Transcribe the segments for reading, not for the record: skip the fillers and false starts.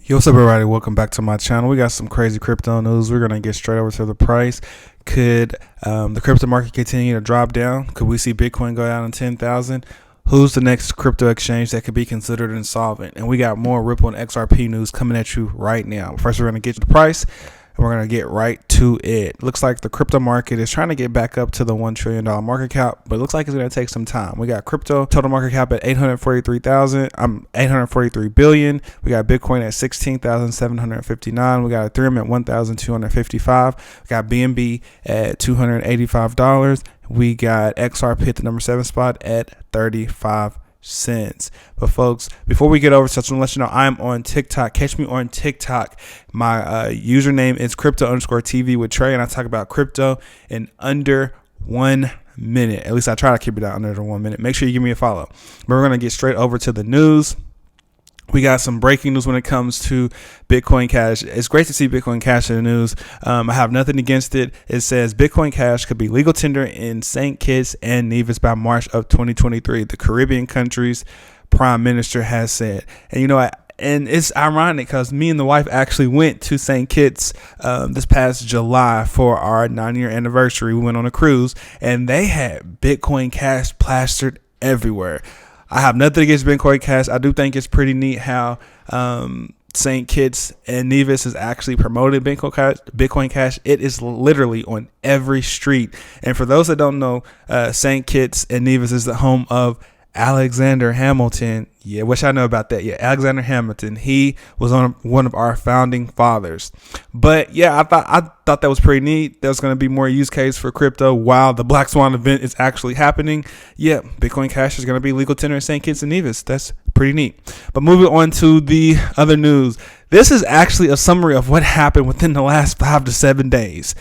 Yo, what's up everybody? Welcome back to my channel. We got some crazy crypto news. We're going to get straight over to the price. Could the crypto market continue to drop down? Could we see Bitcoin go down to 10,000? Who's the next crypto exchange that could be considered insolvent? And we got more Ripple and XRP news coming at you right now. First, we're going to get to the price, and we're going to get right to it. Looks like the crypto market is trying to get back up to the $1 trillion market cap, but it looks like it's going to take some time. We got crypto total market cap at 843 billion. We got Bitcoin at 16,759. We got Ethereum at 1,255. We got BNB at $285. We got XRP at the number 7 spot at 35 cents. But folks, before we get over, so I just want to let you know I'm on TikTok. Catch me on TikTok. My username is crypto_TV with Trey, and I talk about crypto in under 1 minute. At least I try to keep it out under 1 minute. Make sure you give me a follow. But we're going to get straight over to the news. We got some breaking news when it comes to Bitcoin Cash. It's great to see Bitcoin Cash in the news. I have nothing against it. It says Bitcoin Cash could be legal tender in St. Kitts and Nevis by March of 2023. The Caribbean country's prime minister has said. And you know, and it's ironic because me and the wife actually went to St. Kitts this past July for our 9-year anniversary. We went on a cruise, and they had Bitcoin Cash plastered everywhere. I have nothing against Bitcoin Cash. I do think it's pretty neat how St. Kitts and Nevis has actually promoted Bitcoin Cash. It is literally on every street. And for those that don't know, St. Kitts and Nevis is the home of Alexander Hamilton. Yeah, wish I know about that. Yeah, Alexander Hamilton. He was one of our founding fathers. But yeah, I thought that was pretty neat. There's going to be more use case for crypto while the Black Swan event is actually happening. Yeah, Bitcoin Cash is going to be legal tender in St. Kitts and Nevis. That's pretty neat. But moving on to the other news. This is actually a summary of what happened within the last 5 to 7 days.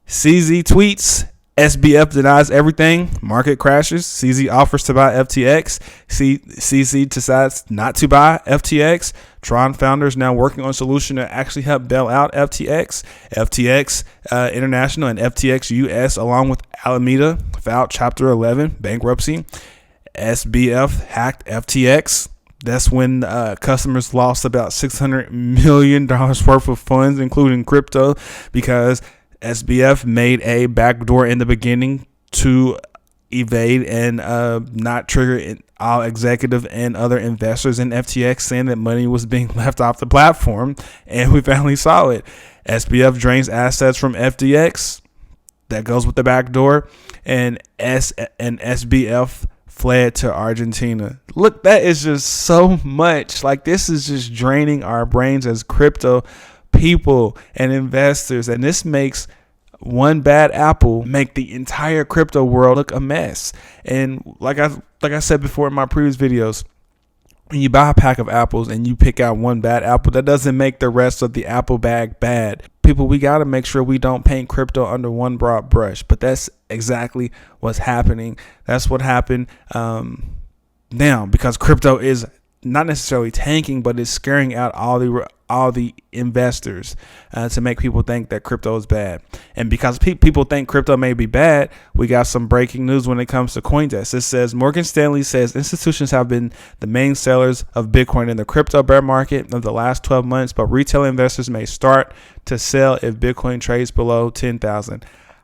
CZ tweets. SBF denies everything. Market crashes. CZ offers to buy FTX. CZ decides not to buy FTX. Tron founders now working on a solution to actually help bail out FTX. FTX International and FTX US, along with Alameda, filed Chapter 11 bankruptcy. SBF hacked FTX. That's when customers lost about $600 million worth of funds, including crypto, because SBF made a backdoor in the beginning to evade and not trigger all executive and other investors in FTX, saying that money was being left off the platform, and we finally saw it. SBF drains assets from FTX. That goes with the backdoor, and SBF fled to Argentina. Look, that is just so much. Like, this is just draining our brains as crypto people and investors, and this makes one bad apple make the entire crypto world look a mess. And like I said before in my previous videos, when you buy a pack of apples and you pick out one bad apple, that doesn't make the rest of the apple bag bad. People, we got to make sure we don't paint crypto under one broad brush, but that's exactly what's happening. That's what happened now, because crypto is not necessarily tanking, but it's scaring out all the investors to make people think that crypto is bad. And because people think crypto may be bad, we got some breaking news when it comes to CoinDesk. It says Morgan Stanley says institutions have been the main sellers of Bitcoin in the crypto bear market of the last 12 months, but retail investors may start to sell if Bitcoin trades below 10,000.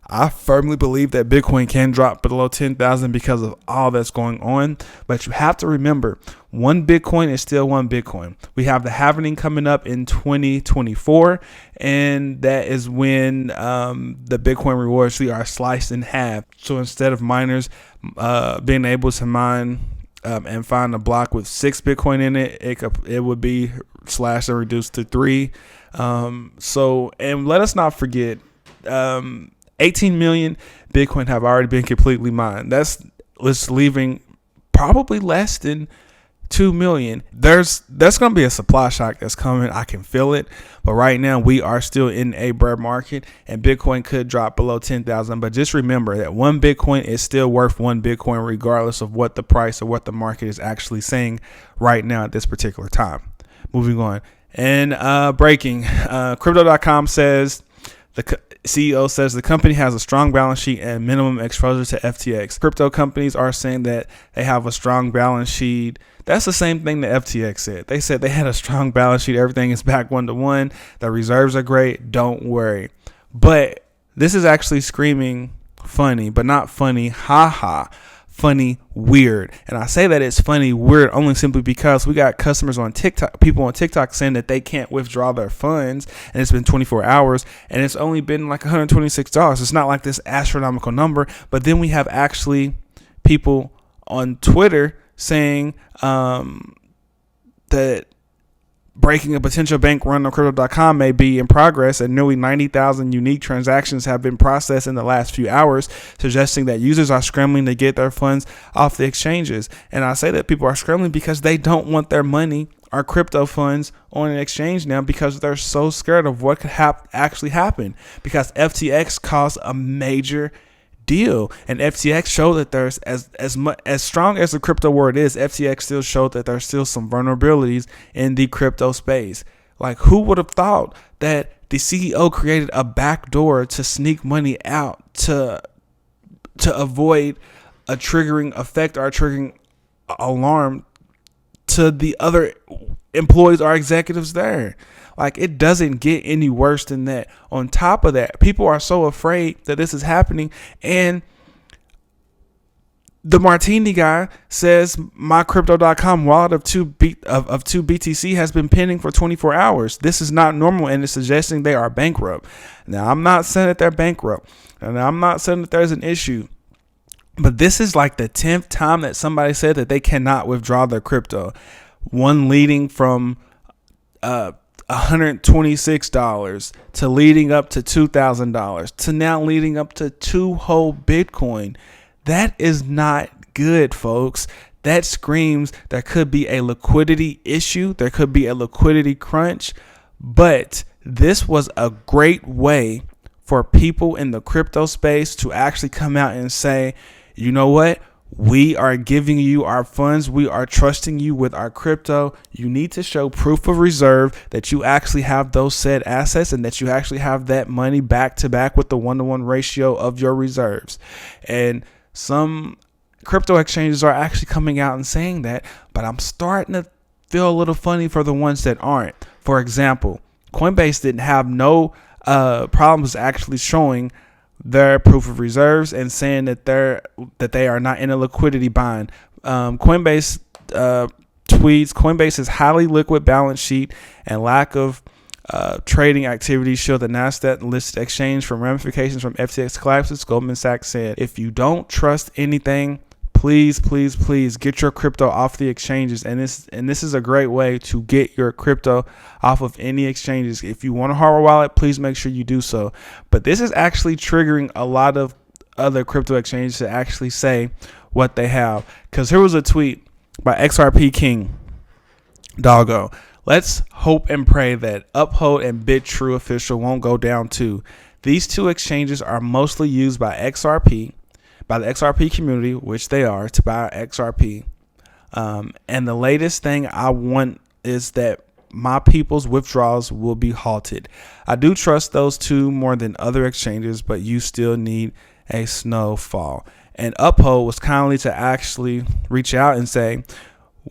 I firmly believe that Bitcoin can drop below 10,000 because of all that's going on. But you have to remember, one Bitcoin is still one Bitcoin. We have the halving coming up in 2024, and that is when the Bitcoin rewards are sliced in half. So instead of miners being able to mine and find a block with 6 Bitcoin in it, it would be slashed and reduced to 3. And let us not forget, 18 million Bitcoin have already been completely mined. That's leaving probably less than 2 million. There's going to be a supply shock that's coming. I can feel it. But right now we are still in a bear market, and Bitcoin could drop below 10,000. But just remember that one Bitcoin is still worth one Bitcoin, regardless of what the price or what the market is actually saying right now at this particular time. Moving on. And breaking, Crypto.com says CEO says the company has a strong balance sheet and minimum exposure to FTX. Crypto companies are saying that they have a strong balance sheet. That's the same thing that FTX said. They said they had a strong balance sheet. Everything is back 1-to-1. The reserves are great. Don't worry. But this is actually screaming funny, but not funny, haha. Funny, weird. And I say that it's funny, weird only simply because we got customers on TikTok, people on TikTok saying that they can't withdraw their funds, and it's been 24 hours and it's only been like $126. It's not like this astronomical number. But then we have actually people on Twitter saying that breaking a potential bank run on Crypto.com may be in progress, and nearly 90,000 unique transactions have been processed in the last few hours, suggesting that users are scrambling to get their funds off the exchanges. And I say that people are scrambling because they don't want their money or crypto funds on an exchange now, because they're so scared of what could actually happen, because FTX caused a major deal, and FTX showed that there's as strong as the crypto world is, FTX still showed that there's still some vulnerabilities in the crypto space. Like, who would have thought that the CEO created a backdoor to sneak money out to avoid a triggering effect or a triggering alarm to the other employees or executives there? Like, it doesn't get any worse than that. On top of that, people are so afraid that this is happening. And the Martini guy says my Crypto.com wallet of 2 BTC has been pending for 24 hours. This is not normal, and it's suggesting they are bankrupt. Now, I'm not saying that they're bankrupt, and I'm not saying that there's an issue. But this is like the 10th time that somebody said that they cannot withdraw their crypto. One leading from $126 to leading up to $2,000 to now leading up to 2 whole Bitcoin. That is not good, folks. That screams there could be a liquidity issue. There could be a liquidity crunch. But this was a great way for people in the crypto space to actually come out and say, you know what? We are giving you our funds. We are trusting you with our crypto. You need to show proof of reserve that you actually have those said assets and that you actually have that money back to back with the 1-to-1 ratio of your reserves. And some crypto exchanges are actually coming out and saying that, but I'm starting to feel a little funny for the ones that aren't. For example, Coinbase didn't have no problems actually showing their proof of reserves and saying that they are not in a liquidity bind. Coinbase tweets, Coinbase's highly liquid balance sheet and lack of trading activity show the Nasdaq listed exchange from ramifications from FTX collapses. Goldman Sachs said, if you don't trust anything, please get your crypto off the exchanges. And this is a great way to get your crypto off of any exchanges. If you want a hardware wallet, please make sure you do so. But this is actually triggering a lot of other crypto exchanges to actually say what they have. Because here was a tweet by XRP King Doggo. Let's hope and pray that Uphold and BitTrue official won't go down too. These two exchanges are mostly used by the XRP community, which they are, to buy XRP. And the latest thing I want is that my people's withdrawals will be halted. I do trust those two more than other exchanges, but you still need a snowfall. And Uphold was kindly to actually reach out and say,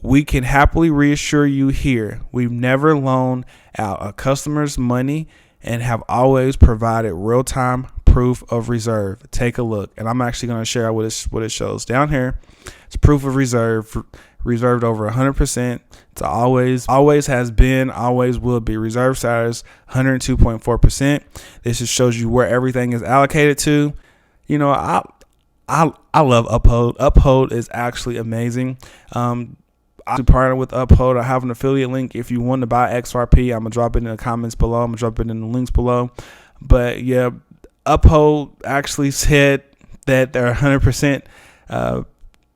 we can happily reassure you here, we've never loaned out a customer's money and have always provided real-time proof of reserve. Take a look, and I'm actually going to share what it shows down here. It's proof of reserve, reserved over 100%. It's always has been, always will be. Reserve status 102.4%. This just shows you where everything is allocated to. You know, I love Uphold. Uphold is actually amazing. I partner with Uphold. I have an affiliate link. If you want to buy XRP, I'm gonna drop it in the comments below. I'm gonna drop it in the links below. But yeah, Uphold actually said that they're 100%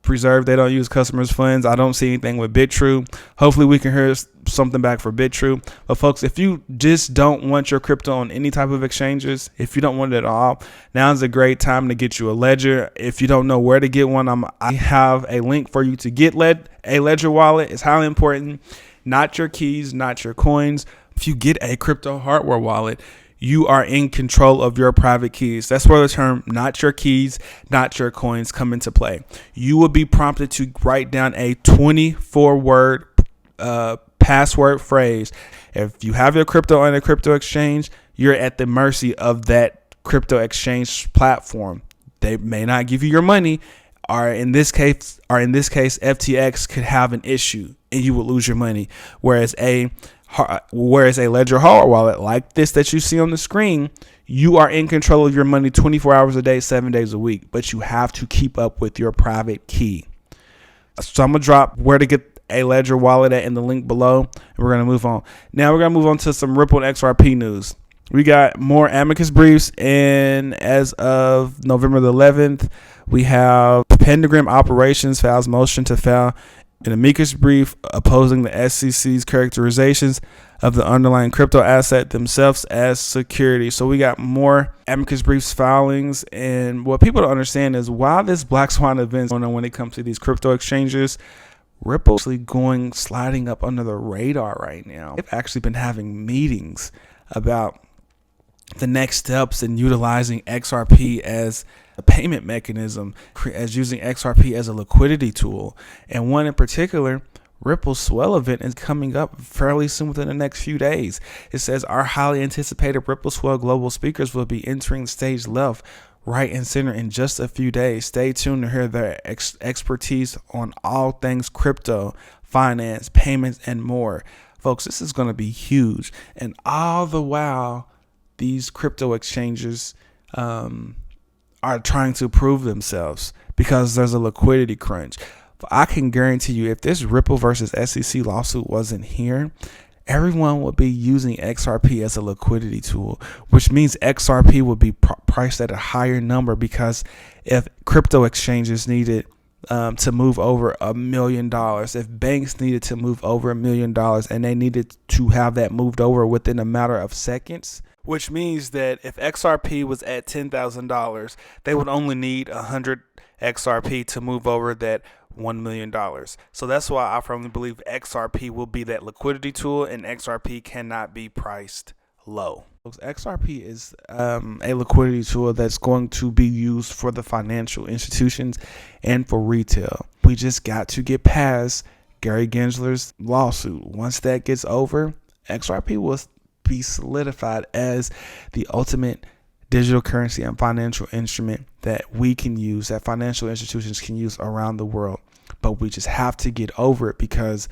preserved. They don't use customers' funds. I don't see anything with BitTrue. Hopefully we can hear something back for BitTrue. But folks, if you just don't want your crypto on any type of exchanges, if you don't want it at all, now's a great time to get you a ledger. If you don't know where to get one, I have a link for you to get a ledger wallet. It's highly important. Not your keys, not your coins. If you get a crypto hardware wallet, you are in control of your private keys. That's where the term "not your keys, not your coins" come into play. You will be prompted to write down a 24-word password phrase. If you have your crypto on a crypto exchange, you're at the mercy of that crypto exchange platform. They may not give you your money, or in this case, FTX could have an issue and you will lose your money. Whereas a Ledger hard wallet like this that you see on the screen, you are in control of your money 24 hours a day, 7 days a week, but you have to keep up with your private key. So I'm going to drop where to get a Ledger wallet at in the link below, and we're going to move on. Now we're going to move on to some Ripple and XRP news. We got more amicus briefs, and as of November the 11th, we have Pentagram Operations files motion to file an amicus brief opposing the SEC's characterizations of the underlying crypto asset themselves as security. So we got more amicus briefs filings, and what people don't understand is while this black swan event is going on when it comes to these crypto exchanges, Ripple's actually sliding up under the radar right now. They've actually been having meetings about the next steps in utilizing XRP as a payment mechanism, as using XRP as a liquidity tool. And one in particular, Ripple's Swell event is coming up fairly soon, within the next few days. It says our highly anticipated Ripple Swell global speakers will be entering stage left, right, and center in just a few days. Stay tuned to hear their expertise on all things crypto, finance, payments, and more. Folks, this is going to be huge. And all the while, these crypto exchanges are trying to prove themselves because there's a liquidity crunch. I can guarantee you, if this Ripple versus SEC lawsuit wasn't here, everyone would be using XRP as a liquidity tool, which means XRP would be priced at a higher number, because if crypto exchanges needed to move over $1 million, if banks needed to move over $1 million, and they needed to have that moved over within a matter of seconds, which means that if XRP was at $10,000, they would only need 100 XRP to move over that $1 million. So that's why I firmly believe XRP will be that liquidity tool, and XRP cannot be priced low. XRP is a liquidity tool that's going to be used for the financial institutions and for retail. We just got to get past Gary Gensler's lawsuit. Once that gets over, XRP will be solidified as the ultimate digital currency and financial instrument that we can use, that financial institutions can use around the world. But we just have to get over it, because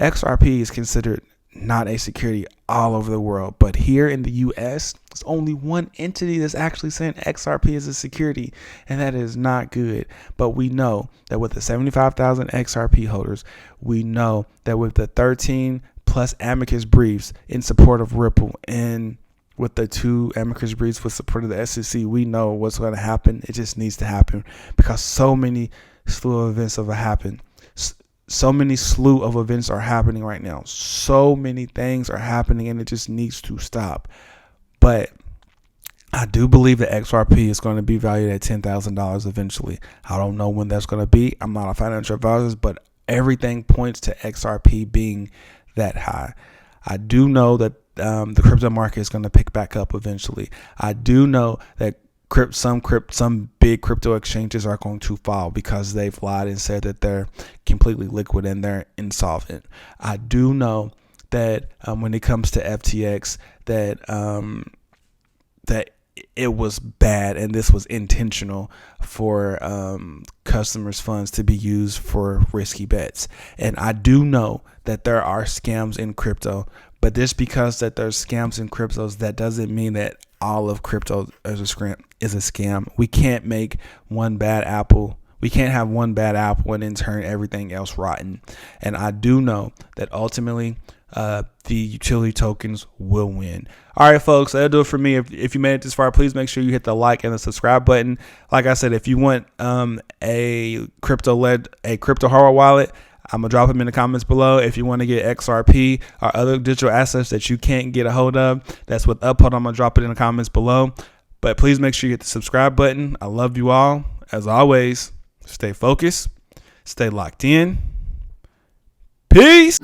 XRP is considered not a security all over the world. But here in the US, there's only one entity that's actually saying XRP is a security, and that is not good. But we know that with the 75,000 XRP holders, we know that with the 13 plus amicus briefs in support of Ripple, and with the 2 amicus briefs with support of the SEC, we know what's going to happen. It just needs to happen, because so many slew of events have happened. So many slew of events are happening right now. So many things are happening, and it just needs to stop. But I do believe that XRP is going to be valued at $10,000 eventually. I don't know when that's going to be. I'm not a financial advisor, but everything points to XRP being that high. I do know that the crypto market is going to pick back up eventually. I do know that some big crypto exchanges are going to fall because they've lied and said that they're completely liquid and they're insolvent. I do know that when it comes to FTX, that it was bad and this was intentional for customers' funds to be used for risky bets. And I do know that there are scams in crypto, but just because that there's scams in cryptos, that doesn't mean that all of crypto is a scam. We can't make one bad apple. We can't have one bad apple and then turn everything else rotten. And I do know that ultimately the utility tokens will win. All right, folks, that'll do it for me. If you made it this far, please make sure you hit the like and the subscribe button. Like I said, if you want a crypto hardware wallet, I'm going to drop them in the comments below. If you want to get XRP or other digital assets that you can't get a hold of, that's with Uphold. I'm going to drop it in the comments below. But please make sure you hit the subscribe button. I love you all. As always, stay focused, stay locked in. Peace.